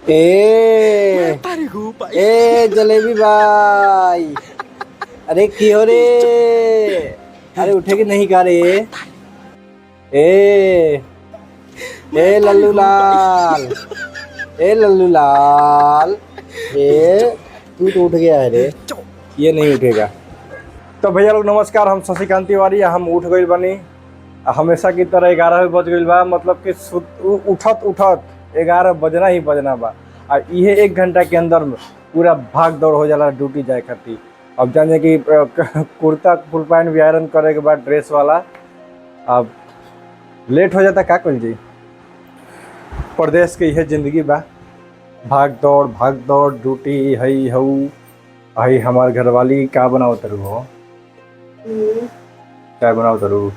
ए ए जलेबी भाई, अरे की हो रे? अरे उठे कि नहीं का रे? ए ए लल्लू लाल, ए लल्लू लाल, ए तू तो उठ गया है रे, ये नहीं उठेगा। तो भैया लोग नमस्कार, हम शशिकांत तिवारी, हम उठ गई बनी हमेशा की तरह 11 बज गई बा। मतलब कि उठत उठत 11 बजना ही बजना बा। और ये 1 घंटा के अंदर पूरा भाग दौड़ हो जाला ड्यूटी जाए खातिर। अब जाने कि कुर्ता फुल पैंट भी आयरन करे के बाद ड्रेस वाला, अब लेट हो जाता का कल जी। प्रदेश के यह जिंदगी बा, भाग दौड़ ड्यूटी हई हऊ। हई हमार घरवाली का बनाओ तरु हो, क्या बनाओ तरु।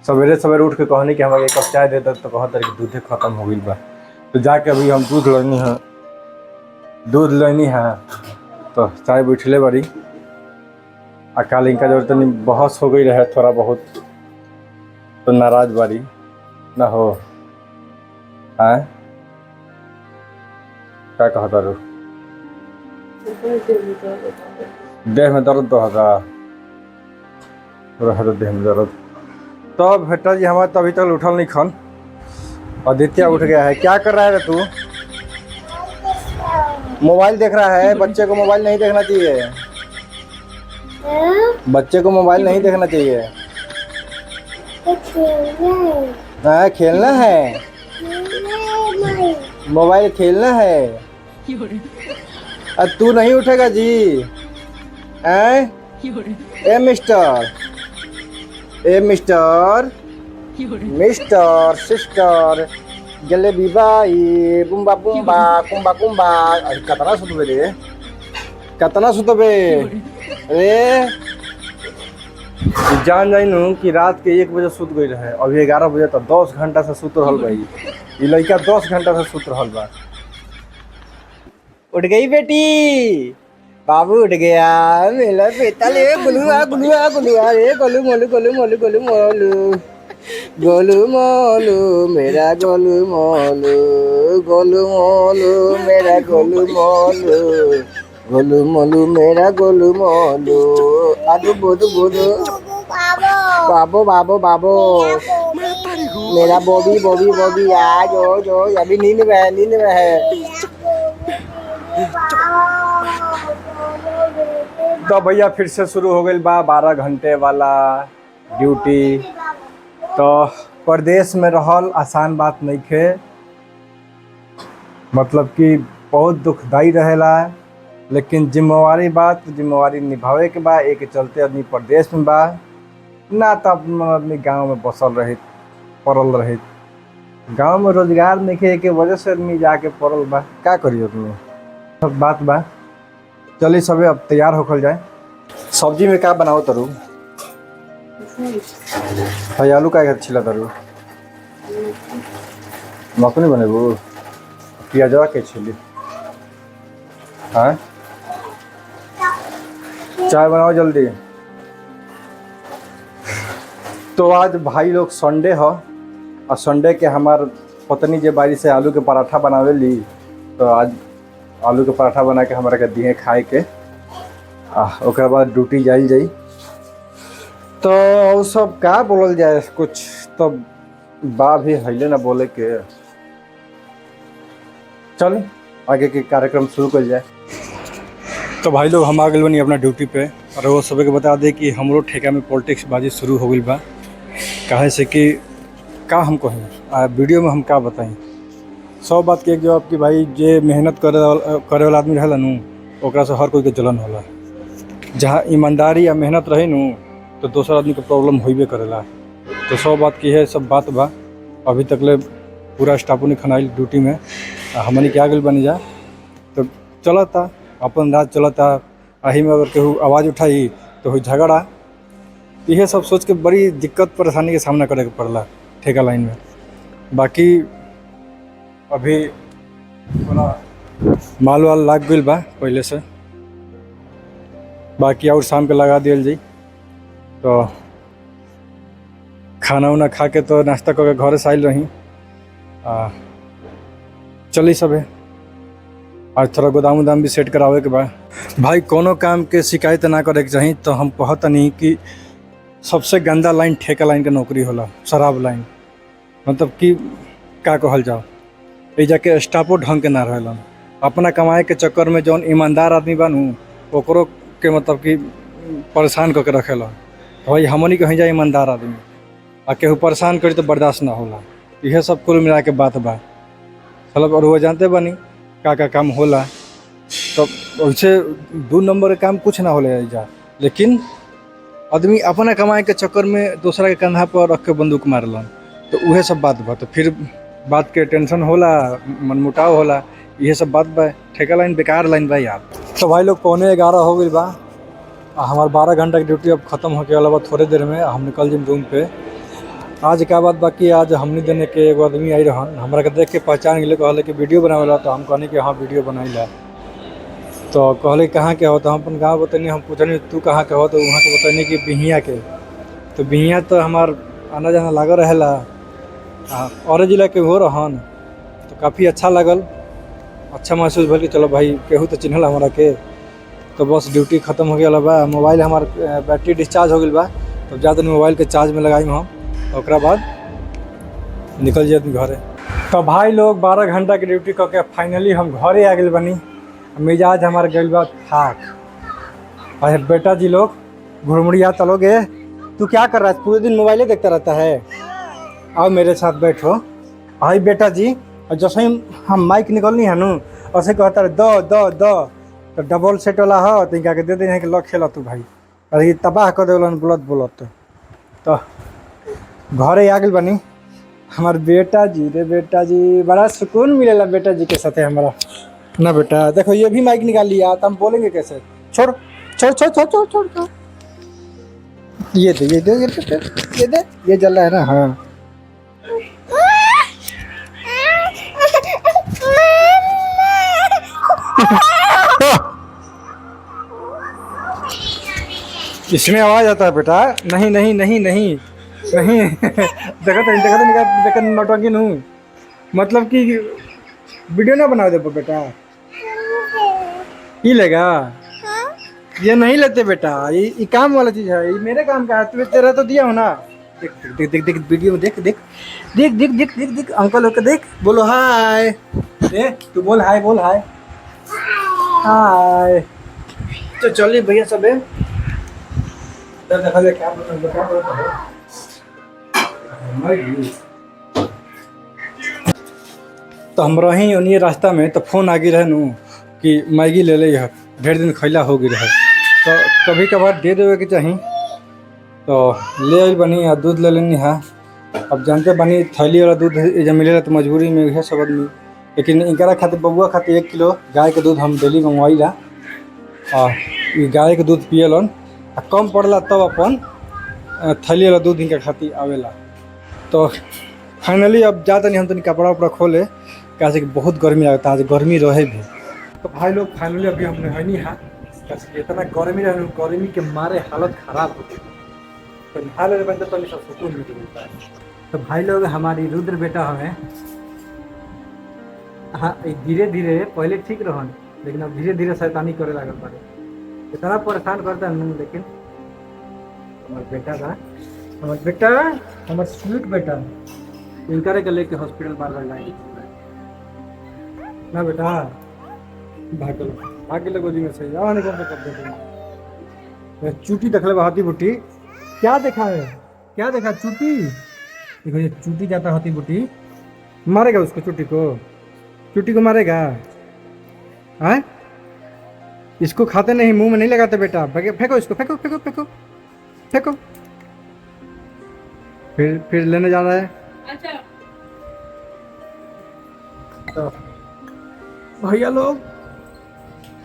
सवेरे सवेरे उठ के कहनी कि हमारे एक कप चाय दे दे, तो कहत कि दूधे खत्म हो गई बा। तो जाके अभी हम दूध लेनी है तो चाय बैठले बड़ी। आ काल इनका जो तनी बहस हो गई रहे थोड़ा बहुत, तो नाराज बारी ना हो। है क्या कहता रू? देह में दर्द तो होगा, देह में दर्द। तो बेटा जी हमारे तो अभी तक उठल नहीं खन। आदित्य उठ गया है। क्या कर रहा है रे तू? मोबाइल देख रहा है। बच्चे को मोबाइल नहीं देखना चाहिए, बच्चे को मोबाइल नहीं देखना चाहिए। हाँ खेलना है, मोबाइल खेलना है। अब तू नहीं उठेगा जी? ए मिस्टर, ए मिस्टर, मिस्टर सिस्टर जलेबी भाई, बुम्बा बुम्बा कुम्बा कुम्बा। अरे कतना सुतबे रे, कतना सुतबे रे? जान जाइनु कि रात के 1 बजे सुत गई रहे, अभी 11 बजे तक 10 घंटा से सुत रहल भाई। ये लड़का 10 घंटा से सुत रहल बा। उठ गई बेटी, बाबू उठ गया मेरा बेटा। ले गुलुआ गुलुआ गुलुआ रे, गोलू मोलू गोलू मोलू गोलू मोलू, गोलू मोलू मेरा गोलू मोलू, गोलू मोलू मेरा गोलू मोलू, गोलू मोलू मेरा गोलू मोलू। आदू बोदू बोदू बाबो बाबो बाबो मेरा बॉबी बॉबी बॉबी। आ जो जो अभी नींद में है। तो भैया फिर से शुरू हो गई बा 12 घंटे वाला ड्यूटी। तो प्रदेश में रहल आसान बात नहीं खे, मतलब कि बहुत दुखदाई रहेला। लेकिन जिम्मेवारी निभावे के बा। एक चलते आदमी प्रदेश में बा ना, तब आदमी गांव में बसल रहे पड़ल रहे। गांव में रोजगार नहीं के वजह से आदमी जाके पड़ल बा। का करिए आदमी, सब बात बा। चलिए सबे अब तैयार होकर जाए। सब्जी में क्या बनाओ तरू? आलू का छिला तरू? मखनी बनेबू? प्याजवा के छिली? हाँ चाय बनाओ जल्दी। तो आज भाई लोग संडे हो, और संडे के हमार पत्नी जे बारी से आलू के पराठा बनावे ली। तो आज आलू के पराठा बना के हमारा के दिए खाए के, ओकर बाद ड्यूटी जाइल जाई। तो सब का बोलल जाए, कुछ तो बा भी हईले ना बोले के। चल आगे के कार्यक्रम शुरू कर जाए। तो भाई लोग हम आ गए बनी अपना ड्यूटी पे। और वो सभी को बता दें कि हमरो ठेका में पॉलिटिक्स बाजी शुरू हो गई बा। कहे से कि का हम कहें वीडियो में हम का बताएं। 100 बात के एक जवाब कि भाई जे मेहनत करे वाला आदमी रहेला नू, ओकरा से हर कोई के जलन होला। जहाँ ईमानदारी या मेहनत रहे नू, तो दूसरा आदमी के प्रॉब्लम होइबे करेला। तो 100 बात की है सब बात बा। अभी तक ले पूरा स्टाफो ने खनाइल ड्यूटी में, हमने क्या गल बनी जा। तो चलता अपन रात चलता। अही में अगर केहू आवाज़ उठाई तो हुई झगड़ा। यह सब सोच के बड़ी दिक्कत परेशानी के सामना करे के पड़ला ठेका लाइन में। बाकी अभी थोड़ा माल वाल लाग गई बा पहले से, बाकी और शाम के लगा दियल जाई। तो खाना उना खा के तो नाश्ता करके घर से आयल रही। चली सब है आज थोड़ा गोदाम उदाम भी सेट करावे के बाद भाई कोनो काम के शिकायत ना करे के चाही। तो हम कहत नहीं कि सबसे गंदा लाइन ठेका लाइन के नौकरी होला, शराब लाइन। मतलब कि का कहल जाओ, ये जाके स्टाफो ढंग के ना रहेलन। अपना कमाए के चक्कर में जौन ईमानदार आदमी बनू ओकरो के मतलब कि परेशान करके रखेला। तो भाई हमनी कहीं जाए ईमानदार आदमी आ केहू परेशान करी तो बर्दाश्त ना होला। यह सब कुल मिला के बात बा। मतलब और वो जानते बनी का काम होला। तो वैसे 2 नंबर के काम कुछ ना होला जा, लेकिन आदमी अपना कमाए के चक्कर में दूसरा के कंधा पर रख के बंदूक मारलन। तो वह सब बात बा। तो फिर बात के टेंशन होला, मनमुटाव होला, यह सब बात बा। ठेका लाइन बेकार लाइन बा यार। तो भाई लोग 11:15 हो गई बा। हमार 12 घंटा की ड्यूटी अब ख़त्म होके वाला बा। थोड़े देर में हम निकल जाए रूम पे। आज क्या बात बाकी, आज हमने देने के एगो आदमी आई रहन, हमरा के देख के पहचान गए, कहले कि वीडियो बनावेला। तो हम कहनी कि हाँ वीडियो बनाईला। तो कहले कहाँ के हो, तो हम अपन गाँव बतनी। हम पूछनी तू कहाँ के हो, तो वहाँ के बतनी कि बिहिया के। तो बिहिया तो हमार आना जाना लागल रहेला, और जिला के हो रहन। तो काफ़ी अच्छा लगल, अच्छा महसूस भल कि चलो भाई केहू तो चिन्हल हमारा के। तो बस ड्यूटी ख़त्म हो गया बा। मोबाइल हमार बैटरी डिस्चार्ज हो गई बा। तो ज़्यादा मोबाइल के चार्ज में लगाई हम, ओकरा बाद निकल जाए घरे। तो भाई लोग 12 घंटा की ड्यूटी करके फाइनली हम घरे आ गए बनी। मिजाज हमारे गल बा थाक। अरे बेटा जी लोग घुड़मुड़िया तलोगे, तू क्या कर रहा है, पूरे दिन मोबाइले देखता रहता है। आओ मेरे साथ बैठो। भाई बेटा जी, और जैसे ही हम माइक निकलनी है नू, ऐसे कहता रहे दो दो दो। तो डबल सेट वाला हो तो इनका के दे दे कि लग खेल तू भाई। अरे ये तबाह कर दे बोलत। तो घरे आ गई बनी। हमार बेटा जी रे, बेटा जी बड़ा सुकून मिलेला बेटा जी के साथ हमारा ना। बेटा देखो ये भी माइक निकाल लिया, तो हम बोलेंगे कैसे। छोड़ छोड़ छोड़ छोड़ छोड़ छोड़ छोड़। ये दे ये दे ये दे ये दे, ये जल रहा है ना। हाँ इसमें आवाज आता है बेटा। नहीं नहीं नहीं नहीं नहीं देखो नौटंकी नू। मतलब कि वीडियो ना बना दे बेटा। ये लेगा, ये नहीं लेते बेटा। ये काम वाला चीज है, ये मेरे काम का है। तुम्हें तेरा तो दिया हो ना। देख देख देख देख वीडियो में देख देख देख देख देख देख देख अंकल होकर देख। बोलो हाय, तू बोल हाय, बोल हाय हाय। तो चलिए भैया सब है। देखा क्या तो हम रही उन्हीं रास्ता में। तो फोन आ गई रहे नू कि मैगी ले ले, ढेर दिन खैला हो गई रहे। तो कभी कभार दे देवे के चाही। तो ले आई बनी, आ दूध ले लेनी है। अब जानते बनी थैली वाला दूध जब मिलेला तो मजबूरी में है सब आदमी। लेकिन इनकरा खातिर बबुआ खातिर 1 किलो गाय के दूध हम डेली मंगवाईला। और गाय के दूध पियलन, कम पड़ला तब अपन थैली वाला दूध इनका खातिर आवेला। तो फाइनली अब जाते नहीं हम तो कपड़ा उपड़ा खोले, कैसे कि बहुत गर्मी लगता है। आज गर्मी रहे भी। तो भाई लोग फाइनली अभी हमने है नहीं है, कैसे इतना गर्मी रहे, गर्मी के मारे हालत खराब हो गई। तो नहा ले बनते तो सब सुकून मिलता है। तो भाई लोग हमारी रुद्र बेटा हमें, हाँ धीरे धीरे पहले ठीक रहन, लेकिन अब धीरे धीरे शैतानी करे लागल पड़े। इतना परेशान करता है। लेकिन हमारे बेटा था, हमारे बेटा, हमारे स्वीट बेटा, इनकर के लेके हॉस्पिटल बार बार लाएंगे ना बेटा। भाग गोदी में सही आने कौन सा कर दे। चूटी देख ले हाथी बुटी। क्या देखा है, क्या देखा चूटी। देखो ये चूटी जाता हाथी बुटी, मारेगा उसको, चूटी को मारेगा। हैं इसको खाते नहीं, मुंह में नहीं लगाते बेटा। फेंको इसको, फेंको फेंको फेंको फेंको। फिर लेने जा रहा है। अच्छा तो भैया लोग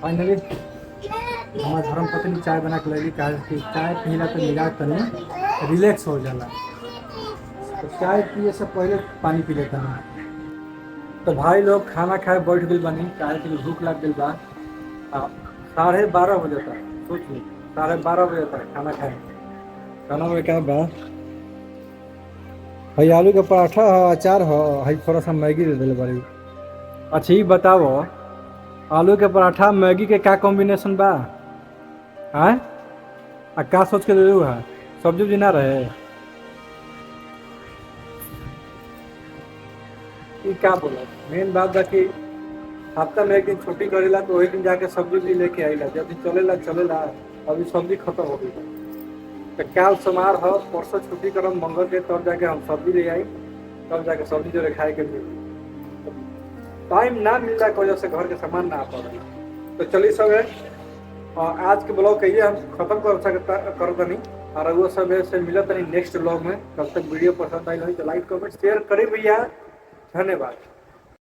फाइनली हमारे धर्म पत्नी चाय बना के लगी। चाय पीला तो मिजाज तनी रिलैक्स हो जाला। तो चाय पिए से पहले पानी पी लेता है। तो भाई लोग खाना खाए बैठ गई बनी। चाय के लिए भूख लग गई बा। 12:30 बजे था, सोच ली 12:30 बजे तक खाना खाए। खाना में क्या बा, भाई आलू का पराठा हो, अचार हो, भाई थोड़ा सा मैगी दे दिले बड़ी। अच्छा ये बताओ, आलू के पराठा मैगी के का कॉम्बिनेशन बा? हैं? आ का सोच के दे है? सब्जी उब्जी ना रहे? ई का बोला? मेन बात बा कि हफ्ता में एक दिन छुट्टी करेला तो वही दिन जाके सब्जी भी लेके आईला, जब दिन चलेला चलेला। अभी सब्जी खत्म हो गई। तो कल सोमवार हो, परसों छुट्टी करम मंगल के, तब जाके हम सब्जी ले आई, तब जाके सब्जी जो खाए के मिली। टाइम ना मिलने की वजह से घर के सामान ना आ पा रहा। तो चलिए सब है, और आज के ब्लॉग कहिए हम खत्म कर दनी, और वो सब से मिलत नहीं नेक्स्ट ब्लॉग में। तब तक वीडियो पसंद आई हो तो लाइक कमेंट शेयर करें भैया। धन्यवाद।